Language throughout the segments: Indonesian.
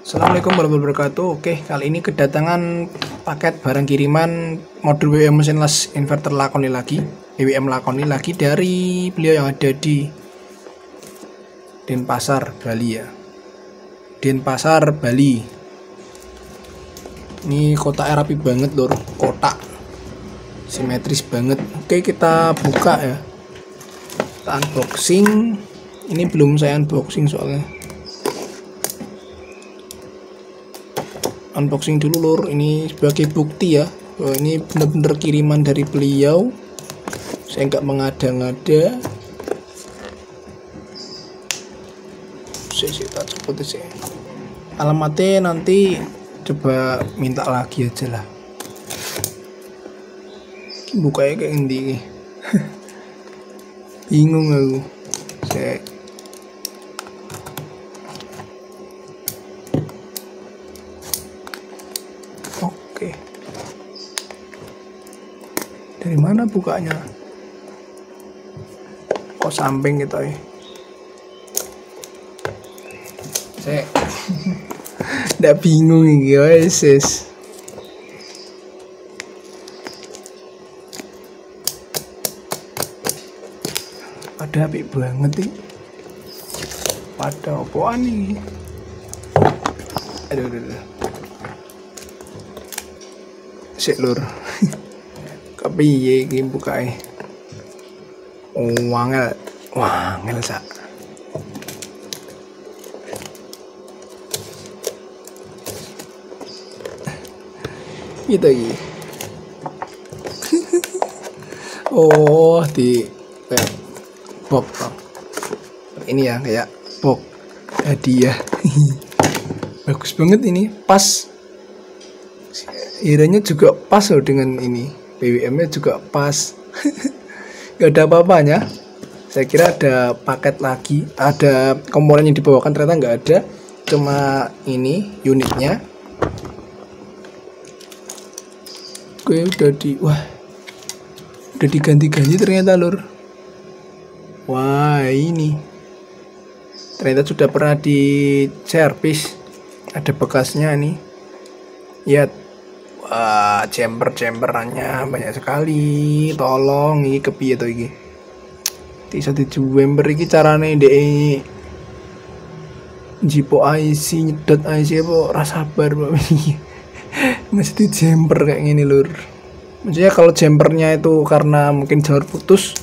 Assalamualaikum warahmatullahi wabarakatuh. Oke, kali ini kedatangan paket barang kiriman modul WWM mesinless inverter Lakoni lagi, WWM Lakoni lagi dari beliau yang ada di Denpasar, Bali ya. Denpasar, Bali. Ini kotaknya rapi banget lor, kotak simetris banget. Oke, kita buka ya. Kita unboxing. Ini belum saya unboxing soalnya. Unboxing dulu lur, ini sebagai bukti ya bahwa ini benar-benar kiriman dari beliau. Saya nggak mengada-ngada. Saya cepet sih. Alamatnya nanti coba minta lagi aja lah. Bukanya kayak gini. Bingung aku. Saya Oke. Dari mana bukanya? Kok samping gitu ya? Saya nggak bingung nih guys. Ada api banget nih. Pada apaan nih? Aduh. Sik lur. Kepiye iki bukae? Wangel sak. Gitu iki. Oh, di kayak box. Ini ya kayak box hadiah. Bagus banget ini, pas. Iranya juga pas loh dengan ini, BWM-nya juga pas. Gak ada apa-apanya. Saya kira ada paket lagi, ada komponen yang dibawakan, ternyata nggak ada, cuma ini unitnya. Gue udah diganti-ganti ternyata lur. Wah ini ternyata sudah pernah di servis, ada bekasnya nih. Ya. Wah, chamberannya banyak sekali. Tolong iki kepiye to iki? Bisa dijember iki carane ndek jipo IC nyedot IC apa ora sabar Pak. Mesti jemper kayak gini lur. Maksudnya kalau jempernya itu karena mungkin jalur putus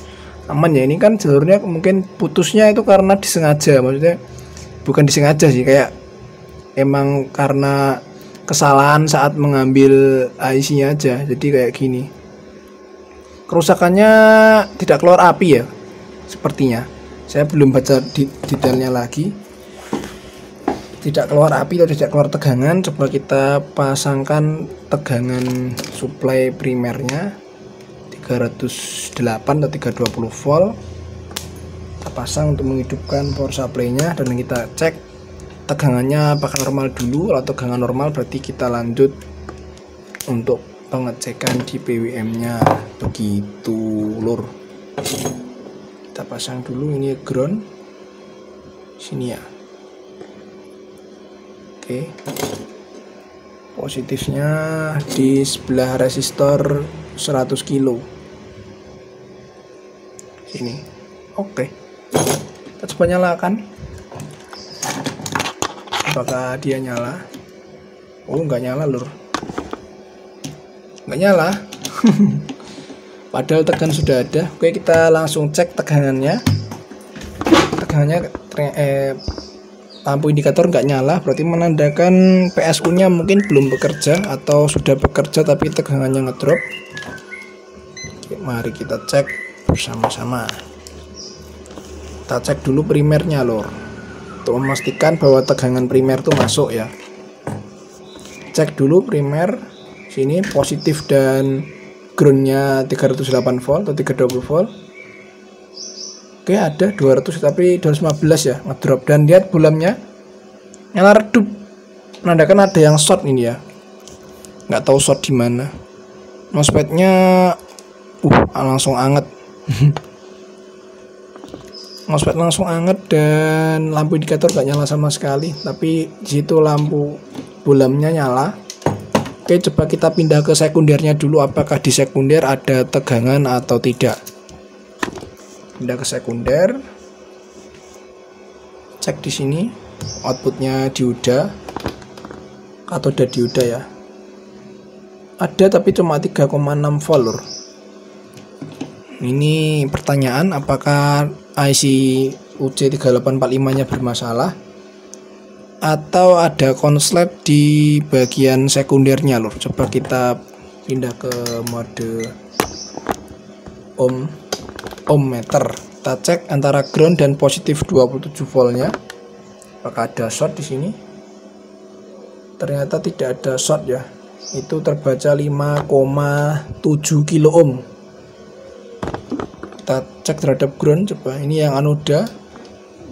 aman ya, ini kan jalurnya mungkin putusnya itu karena disengaja. Maksudnya bukan disengaja sih, kayak emang karena kesalahan saat mengambil IC-nya aja, jadi kayak gini. Kerusakannya tidak keluar api ya, sepertinya. Saya belum baca detailnya lagi. Tidak keluar api atau tidak keluar tegangan. Coba kita pasangkan tegangan supply primernya 308 atau 320 volt. Kita pasang untuk menghidupkan power supply-nya dan kita cek tegangannya apakah normal dulu. Kalau tegangan normal berarti kita lanjut untuk pengecekan di PWM-nya, begitu lur. Kita pasang dulu ini ground sini ya. Oke, positifnya di sebelah resistor 100 kilo sini. Oke, kita coba nyalakan. Apakah dia nyala? Oh, nggak nyala lur, nggak nyala. Padahal tegangan sudah ada. Oke, kita langsung cek tegangannya. Lampu indikator nggak nyala, berarti menandakan PSU nya mungkin belum bekerja atau sudah bekerja tapi tegangannya ngedrop. Oke, mari kita cek bersama-sama. Kita cek dulu primernya lur, untuk memastikan bahwa tegangan primer itu masuk ya. Cek dulu primer sini positif dan groundnya 308 volt atau 320 volt. Oke, ada 200 tapi 215 ya ngedrop, dan lihat bulamnya nyala redup, menandakan ada yang short ini ya. Nggak tahu short di mana. MOSFET-nya langsung anget. MOSFET langsung anget dan lampu indikator gak nyala sama sekali, tapi di situ lampu bulamnya nyala. Oke, coba kita pindah ke sekundernya dulu, apakah di sekunder ada tegangan atau tidak. Pindah ke sekunder, cek di sini outputnya dioda atau dioda ya, ada tapi cuma 3,6 volt lur. Ini pertanyaan, apakah IC UC3845 nya bermasalah atau ada konslet di bagian sekundernya lur. Coba kita pindah ke mode ohmmeter, kita cek antara ground dan positif 27 voltnya, apakah ada short di sini. Ternyata tidak ada short ya, itu terbaca 5,7 kilo ohm. Kita cek terhadap ground, coba ini yang anoda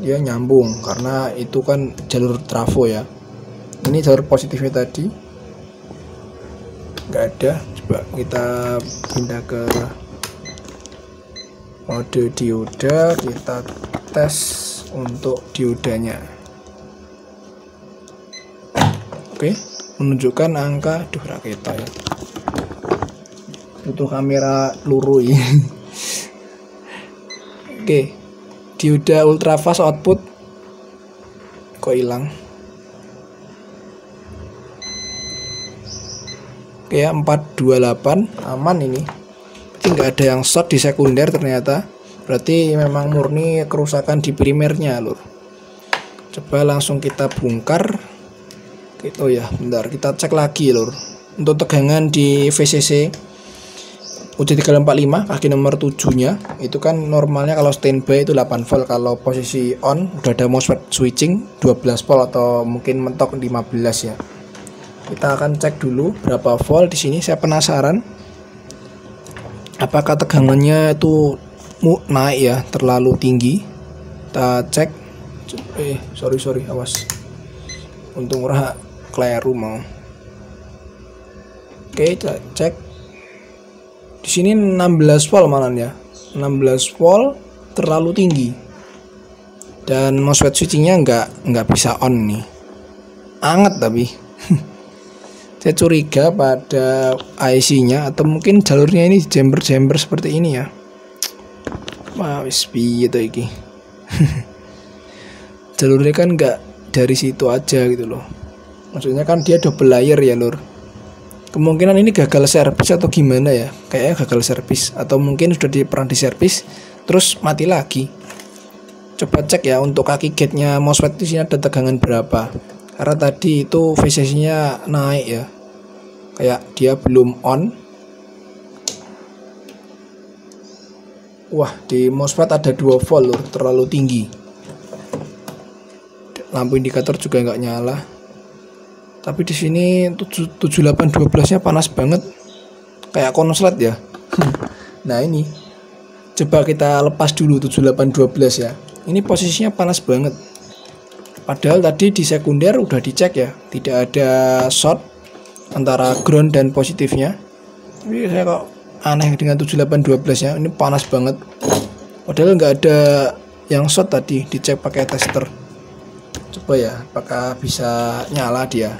dia nyambung karena itu kan jalur trafo ya. Ini jalur positifnya tadi nggak ada. Coba kita pindah ke mode dioda, kita tes untuk diodanya. Oke, menunjukkan angka, raketa ya, butuh kamera luruh ini. Oke, dioda ultrafast output kok hilang. Oke ya, 428 aman ini. Berarti nggak ada yang short di sekunder ternyata. Berarti memang murni kerusakan di primernya lur. Coba langsung kita bongkar. Oh ya, bentar kita cek lagi lur. Untuk tegangan di VCC UC345 kaki nomor 7 nya itu kan normalnya kalau standby itu 8 volt, kalau posisi on udah ada MOSFET switching 12 volt atau mungkin mentok 15 ya. Kita akan cek dulu berapa volt di sini. Saya penasaran apakah tegangannya itu naik ya, terlalu tinggi. Kita cek. Sorry awas, untung ora kleru mau. Oke, kita cek. Di sini 16 volt malah ya. 16 volt terlalu tinggi. Dan MOSFET switchingnya nggak bisa on nih. Anget tapi. Saya curiga pada IC-nya atau mungkin jalurnya ini jumper seperti ini ya. Wah, wis piye to iki. Jalurnya kan nggak dari situ aja gitu loh. Maksudnya kan dia double layer ya lur. Kemungkinan ini gagal servis atau gimana ya, kayaknya gagal servis atau mungkin sudah pernah diservis terus mati lagi. Coba cek ya untuk kaki gate-nya MOSFET di sini ada tegangan berapa, karena tadi itu VCC-nya naik ya, kayak dia belum on. Wah, di MOSFET ada 2 volt lur, terlalu tinggi. Lampu indikator juga nggak nyala. Tapi di sini 7812-nya panas banget. Kayak konslet ya. Nah, ini coba kita lepas dulu 7812 ya. Ini posisinya panas banget. Padahal tadi di sekunder udah dicek ya, tidak ada short antara ground dan positifnya. Tapi saya kok aneh dengan 7812-nya. Ini panas banget. Padahal nggak ada yang short tadi, dicek pakai tester. Coba ya, apakah bisa nyala dia?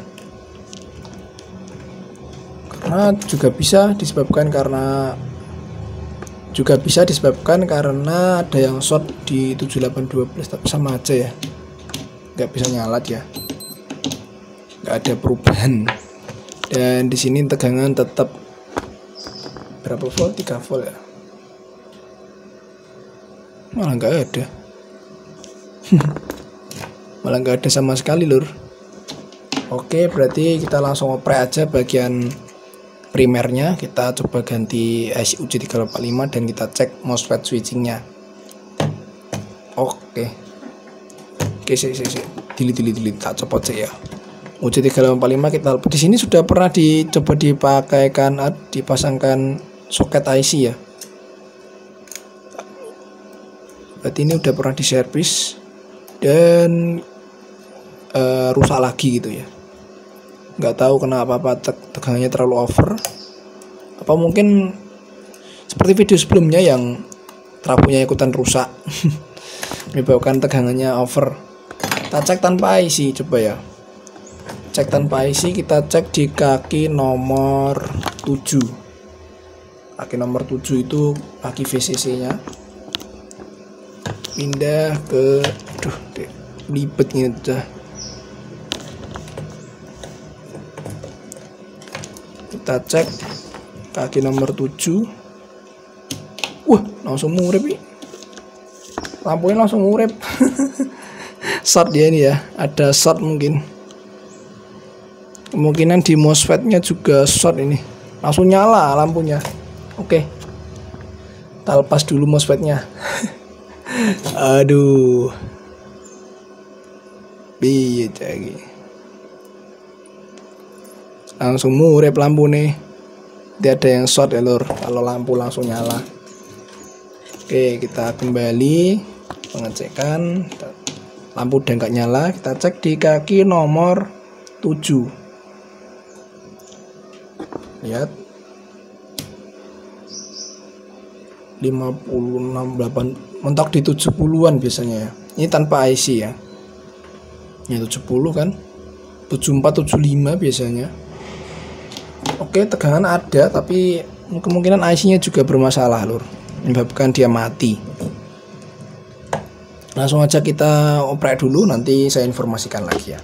Karena juga bisa disebabkan karena ada yang short di 7812, tapi sama aja ya, nggak bisa nyala ya, nggak ada perubahan. Dan di sini tegangan tetap berapa volt? 3 volt ya, malah nggak ada. Malah nggak ada sama sekali lur. Oke, berarti kita langsung oprek aja bagian primernya. Kita coba ganti IC UC345 dan kita cek MOSFET switchingnya. Oke, delete tak copot sih ya. UC345 kita di sini sudah pernah dicoba dipasangkan soket IC ya. Berarti ini udah pernah diservis dan rusak lagi gitu ya. Nggak tahu kenapa, tegangannya terlalu over. Apa mungkin seperti video sebelumnya yang trafonya ikutan rusak. menyebabkan tegangannya over. Kita cek tanpa IC, coba ya. Cek tanpa IC, kita cek di kaki nomor 7. Kaki nomor 7 itu kaki VCC nya. Pindah ke libet ini aja. Kita cek kaki nomor 7. Wah, langsung murep nih. Lampunya langsung murep. Short dia ini ya, ada short mungkin. Kemungkinan di MOSFET-nya juga short ini. Langsung nyala lampunya. Oke. Kita lepas dulu MOSFET-nya. Aduh. Piye lagi. Langsung murep lampu nih. Tidak ada yang short ya lur, kalau lampu langsung nyala. Oke, kita kembali pengecekan. Lampu udah nggak nyala, kita cek di kaki nomor 7. Lihat 56, 8, mentok di 70-an biasanya ya. Ini tanpa IC ya. Ini 70 kan. 74, 75 biasanya. Oke, tegangan ada tapi kemungkinan IC-nya juga bermasalah lur, menyebabkan dia mati. Langsung aja kita oprek dulu, nanti saya informasikan lagi ya.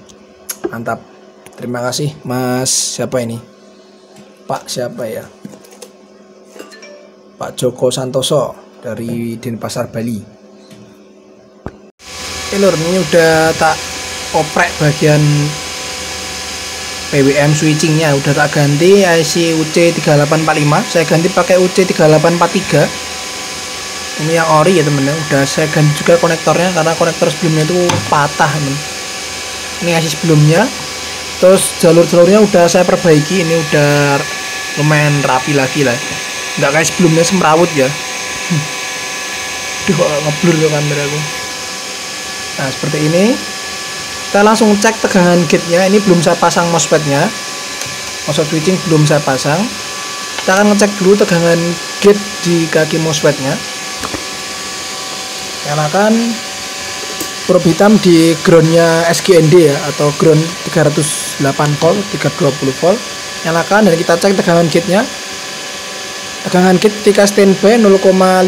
Mantap. Terima kasih Mas siapa ini? Pak siapa ya? Pak Joko Santoso dari Denpasar, Bali. Lur, ini udah tak oprek bagian PWM switchingnya, udah tak ganti IC UC3845. Saya ganti pakai UC3843. Ini yang ori ya temen-temen. Udah saya ganti juga konektornya karena konektor sebelumnya itu patah temen. Ini IC sebelumnya. Terus jalur-jalurnya udah saya perbaiki, ini udah lumayan rapi lagi lah, nggak kayak sebelumnya semrawut ya. Duh, ngeblur ke kameraku. Nah seperti ini. Kita langsung cek tegangan gate-nya. Ini belum saya pasang MOSFET-nya, MOSFET switching belum saya pasang. Kita akan ngecek dulu tegangan gate di kaki MOSFET-nya. Nyalakan probe hitam di groundnya SGND ya, atau ground 308 volt, 320 volt. Nyalakan dan kita cek tegangan gate-nya. Tegangan gate ketika standby 0,5 0,6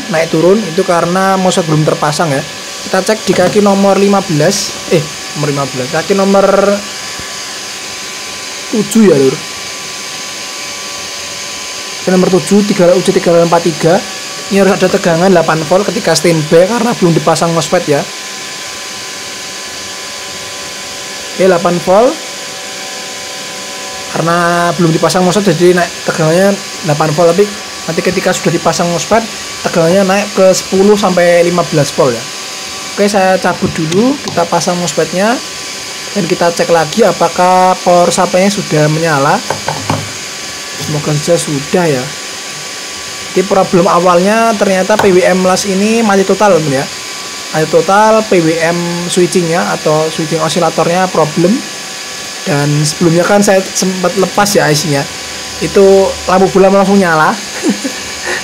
naik turun, itu karena MOSFET belum terpasang ya. Kita cek di kaki nomor 15, kaki nomor 7 ya lur. Kaki nomor 7 UC3843. Ini harus ada tegangan 8 volt ketika standby karena belum dipasang MOSFET ya. Oke, 8 volt. Karena belum dipasang MOSFET jadi naik tegangannya 8 volt, tapi nanti ketika sudah dipasang MOSFET tegangannya naik ke 10 sampai 15 volt ya. Oke, saya cabut dulu, kita pasang MOSFET-nya dan kita cek lagi apakah power supply-nya sudah menyala. Semoga saja sudah ya. Jadi problem awalnya ternyata PWM las ini mati total ya. Mati total, PWM switchingnya atau switching osilatornya problem. Dan sebelumnya kan saya sempat lepas ya IC-nya. Itu lampu bola langsung nyala.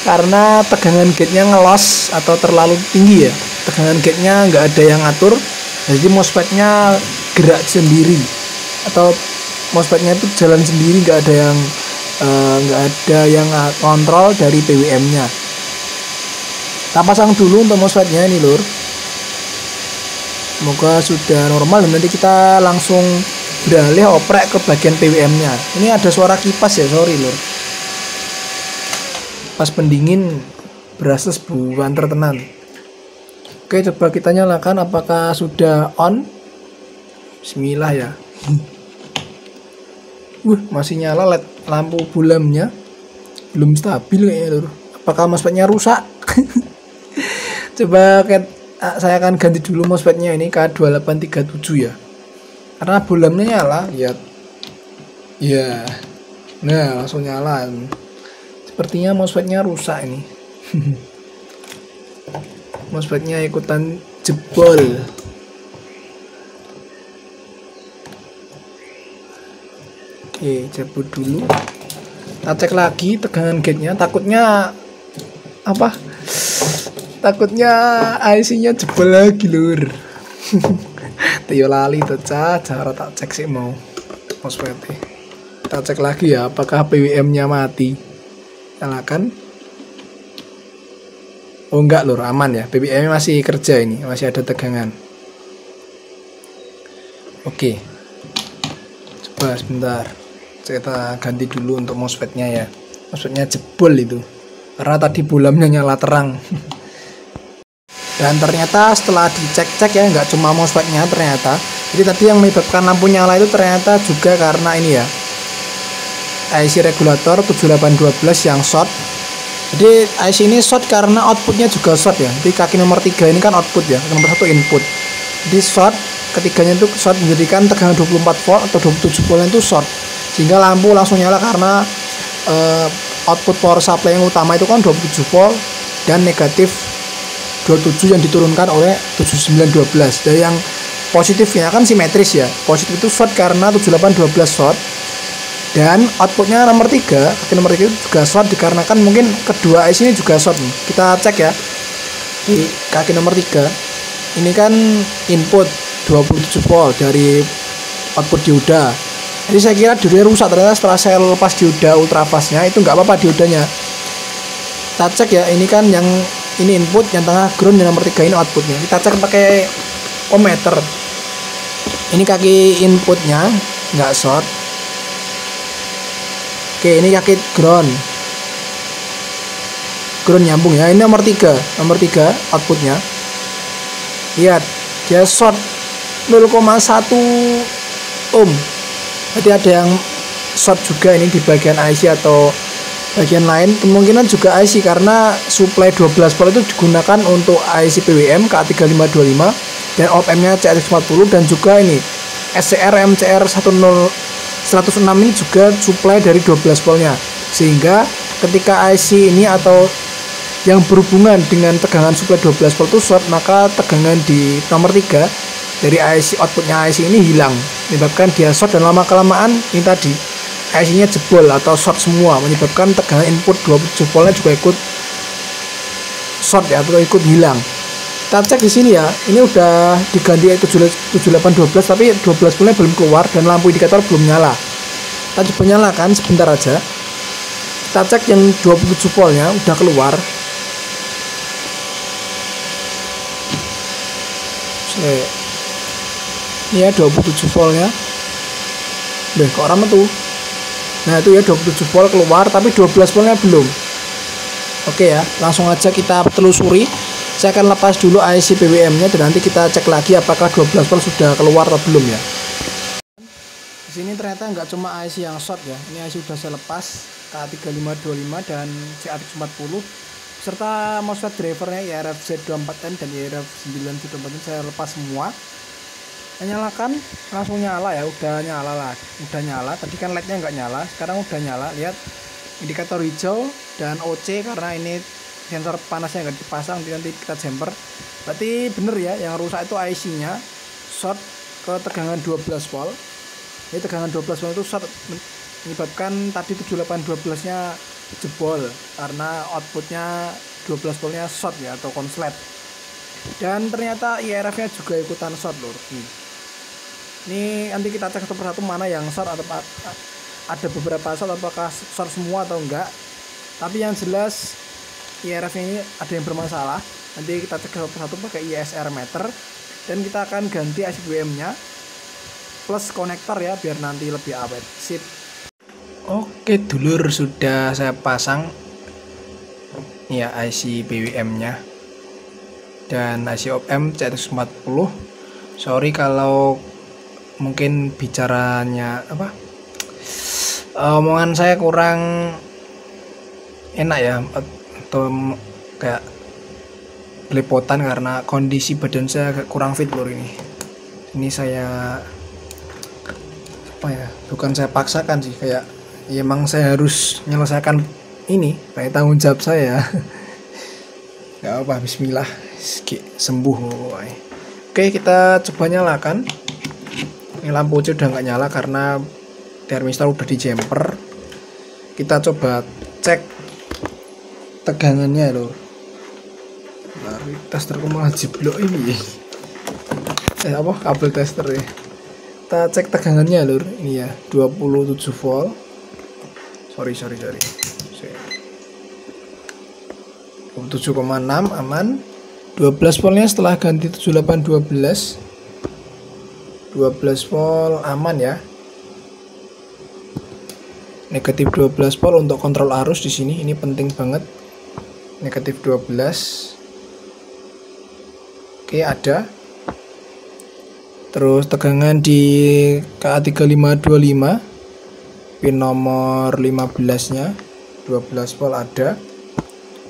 Karena tegangan gate-nya ngelos atau terlalu tinggi ya. Tegangan gate-nya nggak ada yang ngatur. Jadi MOSFET-nya gerak sendiri. Atau MOSFET-nya itu jalan sendiri, nggak ada yang kontrol dari PWM-nya. Kita pasang dulu untuk MOSFET-nya ini lur. Semoga sudah normal dan nanti kita langsung beralih oprek ke bagian PWM-nya. Ini ada suara kipas ya, sorry lur. Pas pendingin berasa sebulan tertenan. Oke, coba kita nyalakan apakah sudah on. Bismillah ya. Masih nyala LED lampu bulamnya. Belum stabil kayaknya lur. Apakah MOSFET-nya rusak? Coba saya akan ganti dulu MOSFET-nya ini K2837 ya. Karena bulamnya nyala, lihat. Ya. Nah, langsung nyala. Sepertinya MOSFET-nya rusak ini. MOSFET-nya ikutan jebol. Oke, cabut dulu. Kita cek lagi tegangan gate-nya. Takutnya apa? Takutnya IC-nya jebol lagi lur. Tio lali tuh cara tak cek sih mau MOSFET. Kita cek lagi ya apakah PWM-nya mati. Nyalakan. Oh enggak lur, aman ya. PWM-nya masih kerja ini, masih ada tegangan. Oke. Coba sebentar. Kita ganti dulu untuk MOSFET-nya ya. MOSFET-nya jebol itu. Karena tadi bolamnya nyala terang. Dan ternyata setelah dicek-cek ya, nggak cuma MOSFET-nya ternyata. Jadi tadi yang menyebabkan lampu nyala itu ternyata juga karena ini ya, IC regulator 7812 yang short. Jadi IC ini short karena outputnya juga short ya. Jadi kaki nomor 3 ini kan output ya, nomor 1 input. Jadi short, ketiganya itu short menjadikan tegangan 24 volt atau 27 volt itu short. Sehingga lampu langsung nyala karena output power supply yang utama itu kan 27 volt dan negatif 27 yang diturunkan oleh 7912. Dan yang positifnya kan simetris ya. Positif itu short karena 7812 short. Dan outputnya nomor 3, kaki nomor 3 juga short dikarenakan mungkin kedua IC ini juga short nih. Kita cek ya. Di kaki nomor 3 ini kan input 27 volt dari output dioda. Jadi saya kira diodanya rusak, ternyata setelah saya lepas dioda ultrafastnya itu nggak apa-apa diodanya. Kita cek ya, ini kan yang ini input, yang tengah ground, yang nomor 3 ini outputnya. Kita cek pakai ohmmeter. Ini kaki inputnya nggak short. Oke, ini kaki ground nyambung ya. Ini nomor 3 outputnya. Lihat, dia short 0,1 ohm. Jadi ada yang short juga ini di bagian IC atau bagian lain. Kemungkinan juga IC karena supply 12 volt itu digunakan untuk IC PWM K3525 dan op-ampnya CRX40 dan juga ini SCR MCR 106 ini juga supply dari 12 voltnya. Sehingga ketika IC ini atau yang berhubungan dengan tegangan supply 12 volt itu short, maka tegangan di nomor 3 dari IC outputnya IC ini hilang, menyebabkan dia short dan lama kelamaan ini tadi IC-nya jebol atau short semua, menyebabkan tegangan input 27 voltnya juga ikut short ya atau ikut hilang. Kita cek di sini ya, ini udah diganti 7812 tapi 12 voltnya belum keluar dan lampu indikator belum nyala. Kita coba nyalakan sebentar aja. Kita cek yang 27 voltnya udah keluar. Ini ya 27 voltnya. Loh, kok orang tuh? Nah, itu ya 27 volt keluar tapi 12 voltnya belum. Oke ya, langsung aja kita telusuri. Saya akan lepas dulu IC PWM-nya dan nanti kita cek lagi apakah 12 volt sudah keluar atau belum ya. Di sini ternyata nggak cuma IC yang short ya. Ini IC sudah saya lepas, K3525 dan CRX40 serta MOSFET drivernya IRF Z24N dan IRF 974N saya lepas semua. Nyalakan, langsung nyala ya, udah nyala. Tadi kan LED-nya nggak nyala, sekarang udah nyala. Lihat indikator hijau dan OC karena ini sensor panasnya nggak dipasang, nanti kita jumper. Berarti bener ya, yang rusak itu IC-nya short ke tegangan 12 volt. Ini tegangan 12 volt itu short menyebabkan tadi 7812-nya jebol karena outputnya 12 voltnya short ya atau konslet. Dan ternyata IRF-nya juga ikutan short lur. Ini nanti kita cek satu persatu mana yang short atau ada beberapa short, apakah short semua atau enggak. Tapi yang jelas IRF ini ada yang bermasalah. Nanti kita cek satu persatu pakai ISR meter dan kita akan ganti IC PWM-nya plus konektor ya biar nanti lebih awet. Sip. Oke dulur, sudah saya pasang ya IC PWM-nya dan IC op-amp CRX40. Sorry kalau mungkin bicaranya omongan saya kurang enak ya atau kayak belepotan karena kondisi badan saya agak kurang fit lur ini. Ini saya bukan saya paksakan sih, kayak ya emang saya harus menyelesaikan ini kayak tanggung jawab saya. Gak apa, bismillah, sembuh. Oke, kita coba nyalakan. Ini lampu udah nggak nyala karena termistor udah di jumper. Kita coba cek tegangannya lur. testerku malah jiblok ini. Apa kabel tester ya. Kita cek tegangannya lur. Ini ya 27 volt. Sorry. 27,6 aman. 12 voltnya setelah ganti 7812. 12 volt aman ya. Negatif 12 volt untuk kontrol arus di sini. Ini penting banget. Negatif 12. Oke, ada. Terus tegangan di KA3525 pin nomor 15-nya 12 volt ada.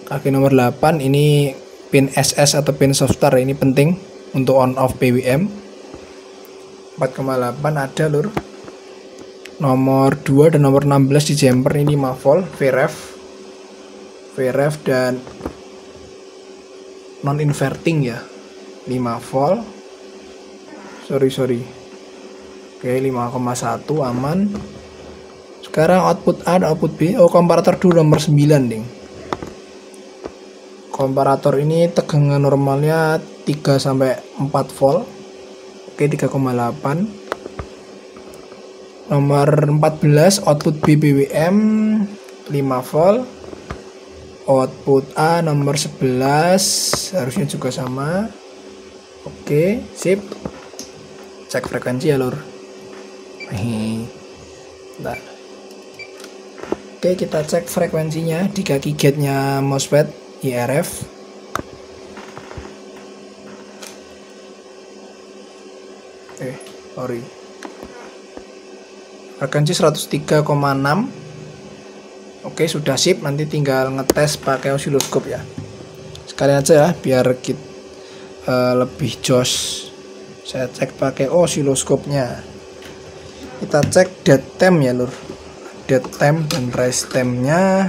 Kaki nomor 8 ini pin SS atau pin soft start, ini penting untuk on off PWM. 4,8 ada lur. Nomor 2 dan nomor 16 di jumper ini 5 volt VREF dan non inverting ya, 5 volt. Sorry. Oke, 5,1 aman. Sekarang output A dan output B. Komparator dulu nomor 9 ding. Komparator ini tegangan normalnya 3 sampai 4 volt. Oke, 3,8. Nomor 14 output B PWM 5 volt. Output A nomor 11 harusnya juga sama. Oke, sip. Cek frekuensi ya lur. Nah. Oke, kita cek frekuensinya di kaki gate-nya MOSFET IRF. Sorry. Frekuensi 103,6. Oke, sudah sip. Nanti tinggal ngetes pakai osiloskop ya. Sekali aja ya, biar kita lebih jos. Saya cek pakai osiloskopnya. Kita cek dead time ya lur. Dead time dan rise time-nya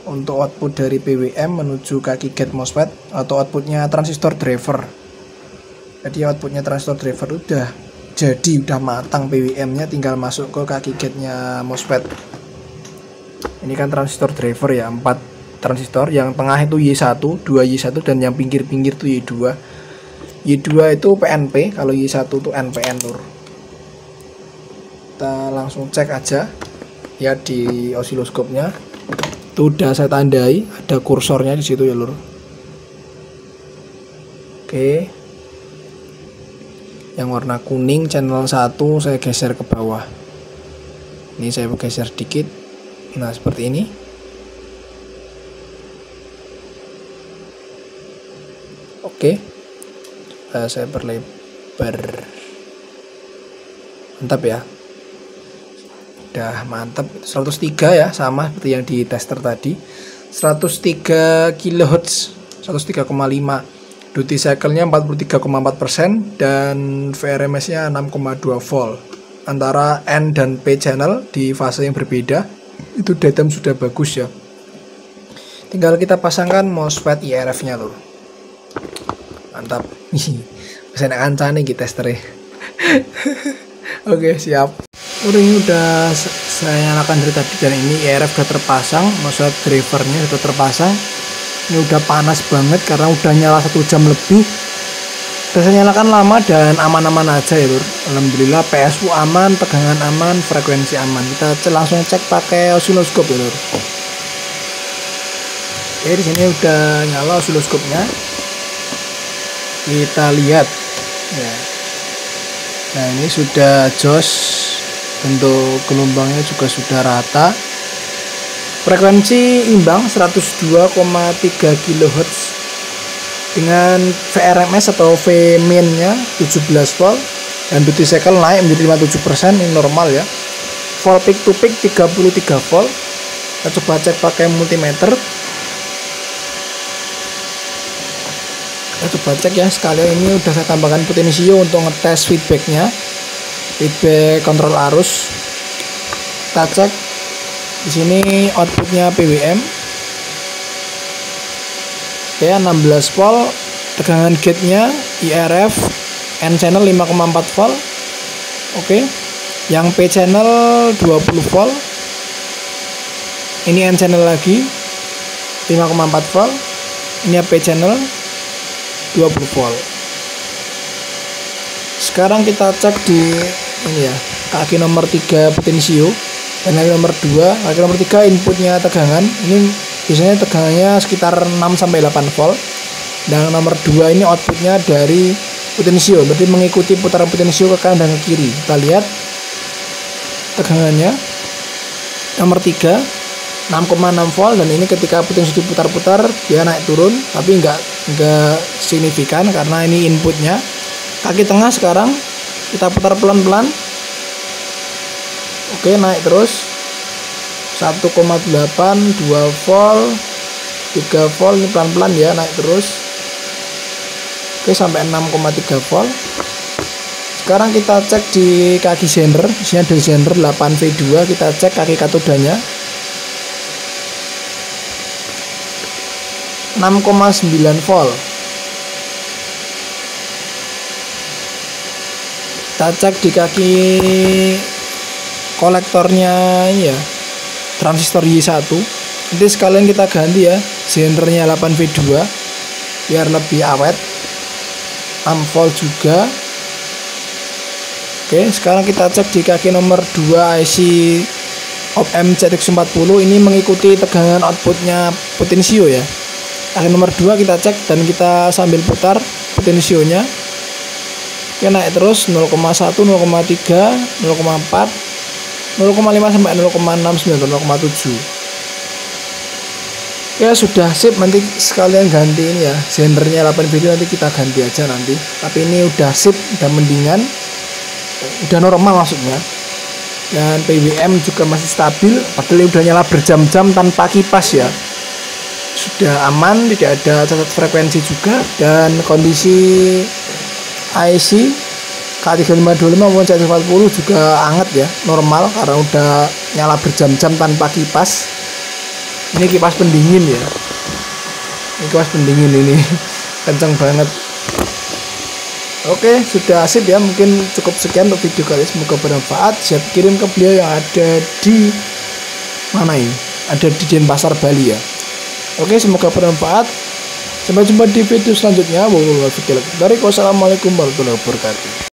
untuk output dari PWM menuju kaki gate MOSFET atau outputnya transistor driver. Jadi outputnya transistor driver udah matang PWM-nya, tinggal masuk ke kaki gate-nya MOSFET. Ini kan transistor driver ya, 4 transistor, yang tengah itu Y1, 2Y1 dan yang pinggir-pinggir itu Y2. Y2 itu PNP, kalau Y1 itu NPN lur. Kita langsung cek aja ya di osiloskopnya. Itu udah saya tandai, ada kursornya di situ ya lur. Oke. Yang warna kuning channel 1 saya geser ke bawah. Ini saya geser dikit. Nah, seperti ini. Oke. Saya perlebar. Mantap ya. Udah mantap. 103 ya, sama seperti yang di tester tadi. 103 kHz, 103,5. Duty cycle-nya 43,4% dan VRMS-nya 6,2 volt. Antara N dan P channel di fase yang berbeda. Itu datum sudah bagus ya. Tinggal kita pasangkan MOSFET IRF-nya loh. Mantap. Bisa enak ancane iki testernya. Oke, siap. Ini udah saya nyalakan dari tadi dan ini IRF sudah terpasang, MOSFET drivernya sudah terpasang. Ini udah panas banget karena udah nyala 1 jam lebih. Udah saya nyalakan lama dan aman-aman aja ya lur. Alhamdulillah PSU aman, tegangan aman, frekuensi aman. Kita langsung cek pakai osiloskop ya lur. Oke, di sini udah nyala osiloskopnya. Kita lihat ya. Nah, ini sudah jos, bentuk gelombangnya juga sudah rata. Frekuensi imbang 102,3 kHz dengan VRMS atau Vmin nya 17 volt dan duty cycle naik menjadi 57%. Ini normal ya. Volt peak to peak 33 volt. Kita coba cek pakai multimeter. Kita coba cek ya, sekalian ini udah saya tambahkan potensio untuk ngetes feedbacknya, feedback kontrol arus. Kita cek di sini outputnya PWM. Oke, 16 volt. Tegangan gate-nya IRF N channel 5,4 volt. Oke. Yang P channel 20 volt. Ini N channel lagi 5,4 volt. Ini P channel 20 volt. Sekarang kita cek di ini ya, kaki nomor 3 potensio dan kaki nomor 2. Kaki nomor 3 inputnya tegangan. Ini biasanya tegangannya sekitar 6 sampai 8 volt. Dan nomor 2 ini outputnya dari potensio, berarti mengikuti putaran potensio ke kanan dan ke kiri. Kita lihat tegangannya nomor 3 6,6 volt, dan ini ketika potensio diputar-putar dia naik turun, tapi enggak signifikan karena ini inputnya. Kaki tengah sekarang kita putar pelan-pelan. Oke, naik terus 1,8, 2 volt, 3 volt, ini pelan-pelan ya, naik terus. Oke, sampai 6,3 volt. Sekarang kita cek di kaki sender, isinya dari sender 8V2, kita cek kaki katodanya 6,9 volt. Kita cek di kaki kolektornya ini ya, transistor Y1. Nanti sekalian kita ganti ya sendernya 8V2 biar lebih awet. 6 volt juga. Oke, sekarang kita cek di kaki nomor 2 IC op-amp ZX40, ini mengikuti tegangan outputnya potensio ya. Kaki nomor 2 kita cek dan kita sambil putar potensionya. Oke, naik terus 0,1, 0,3, 0,4, 0,5 sampai 0,69, 0,7. Ya sudah sip, nanti sekalian ganti ini ya sendernya 8V2, nanti kita ganti aja nanti. Tapi ini udah sip, udah mendingan, udah normal maksudnya. Dan PWM juga masih stabil, padahal udah nyala berjam-jam tanpa kipas ya. Sudah aman, tidak ada cacat frekuensi juga, dan kondisi IC K3525 maupun ZX40 juga hangat ya, normal karena udah nyala berjam-jam tanpa kipas. Ini kipas pendingin ya, ini kipas pendingin ini kenceng banget. Oke, sudah asik ya, mungkin cukup sekian untuk video kali ini, semoga bermanfaat. Siap kirim ke beliau yang ada di mana ini, ada di Denpasar, Bali ya. Oke, semoga bermanfaat. Sampai jumpa di video selanjutnya. Wassalamualaikum warahmatullahi wabarakatuh.